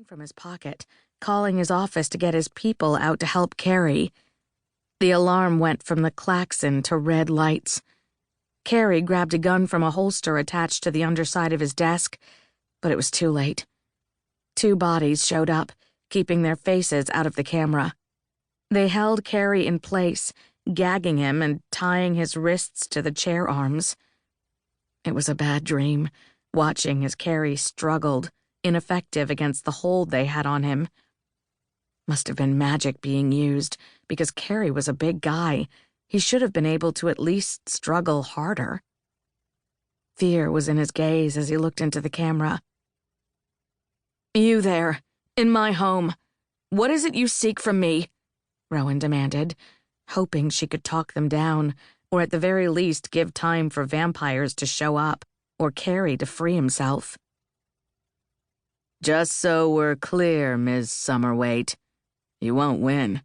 phone from his pocket, calling his office to get his people out to help Carrie. The alarm went from the klaxon to red lights. Carrie grabbed a gun from a holster attached to the underside of his desk, but it was too late. Two bodies showed up, keeping their faces out of the camera. They held Carrie in place, gagging him and tying his wrists to the chair arms. It was a bad dream, watching as Carrie struggled, ineffective against the hold they had on him. Must have been magic being used, because Carrie was a big guy. He should have been able to at least struggle harder. Fear was in his gaze as he looked into the camera. "You there, in my home. What is it you seek from me?" Rowan demanded, hoping she could talk them down, or at the very least give time for vampires to show up, or Carrie to free himself. "Just so we're clear, Ms. Summerwaite, you won't win.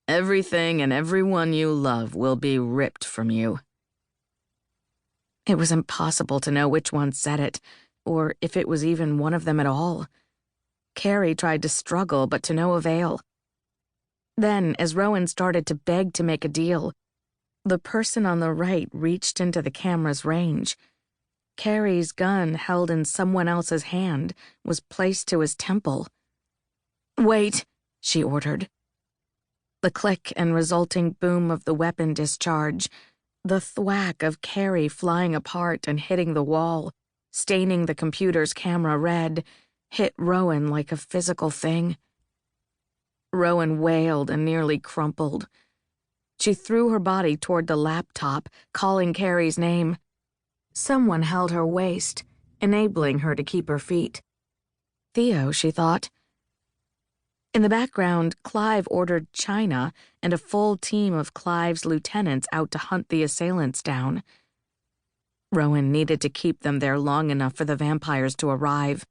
Everything and everyone you love will be ripped from you." It was impossible to know which one said it, or if it was even one of them at all. Carrie tried to struggle, but to no avail. Then, as Rowan started to beg to make a deal, the person on the right reached into the camera's range. Carrie's gun, held in someone else's hand, was placed to his temple. "Wait," she ordered. The click and resulting boom of the weapon discharge, the thwack of Carrie flying apart and hitting the wall, staining the computer's camera red, hit Rowan like a physical thing. Rowan wailed and nearly crumpled. She threw her body toward the laptop, calling Carrie's name. Someone held her waist, enabling her to keep her feet. Theo, she thought. In the background, Clive ordered China and a full team of Clive's lieutenants out to hunt the assailants down. Rowan needed to keep them there long enough for the vampires to arrive.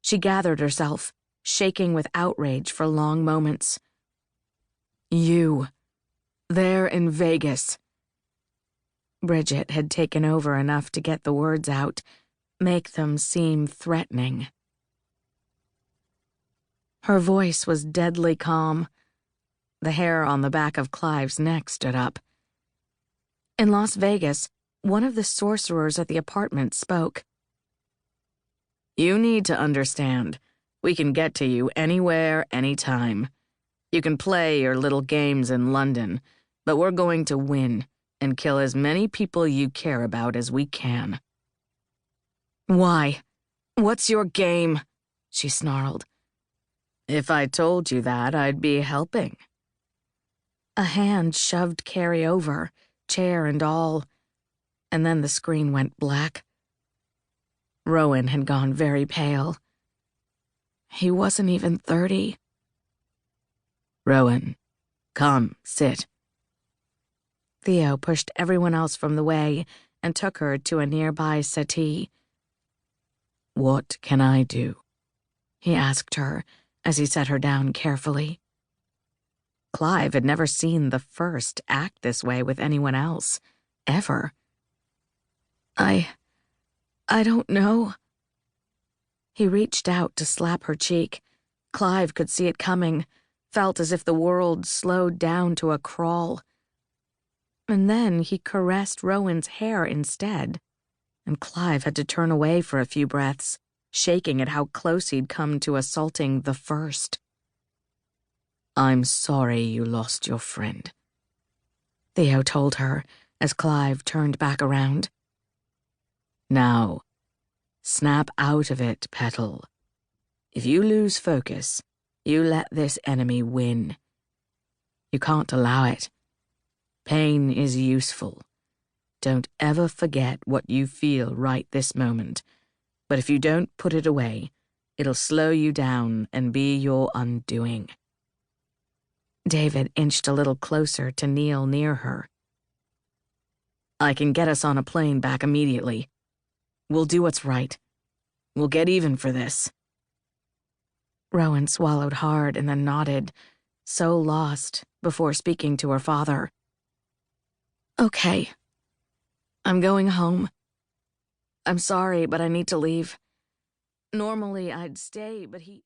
She gathered herself, shaking with outrage for long moments. "You, there in Vegas." Brigid had taken over enough to get the words out, make them seem threatening. Her voice was deadly calm. The hair on the back of Clive's neck stood up. In Las Vegas, one of the sorcerers at the apartment spoke. "You need to understand, we can get to you anywhere, anytime. You can play your little games in London, but we're going to win and kill as many people you care about as we can." "Why? What's your game?" she snarled. "If I told you that, I'd be helping." A hand shoved Carrie over, chair and all, and then the screen went black. Rowan had gone very pale. He wasn't even 30. "Rowan, come, sit." Theo pushed everyone else from the way and took her to a nearby settee. "What can I do?" he asked her as he set her down carefully. Clive had never seen the first act this way with anyone else, ever. I don't know." He reached out to slap her cheek. Clive could see it coming, felt as if the world slowed down to a crawl. And then he caressed Rowan's hair instead, and Clive had to turn away for a few breaths, shaking at how close he'd come to assaulting the first. "I'm sorry you lost your friend," Theo told her as Clive turned back around. "Now, snap out of it, Petal. If you lose focus, you let this enemy win. You can't allow it. Pain is useful. Don't ever forget what you feel right this moment. But if you don't put it away, it'll slow you down and be your undoing." David inched a little closer to kneel near her. "I can get us on a plane back immediately. We'll do what's right. We'll get even for this." Rowan swallowed hard and then nodded, so lost, before speaking to her father. "Okay. I'm going home. I'm sorry, but I need to leave. Normally I'd stay, but he..."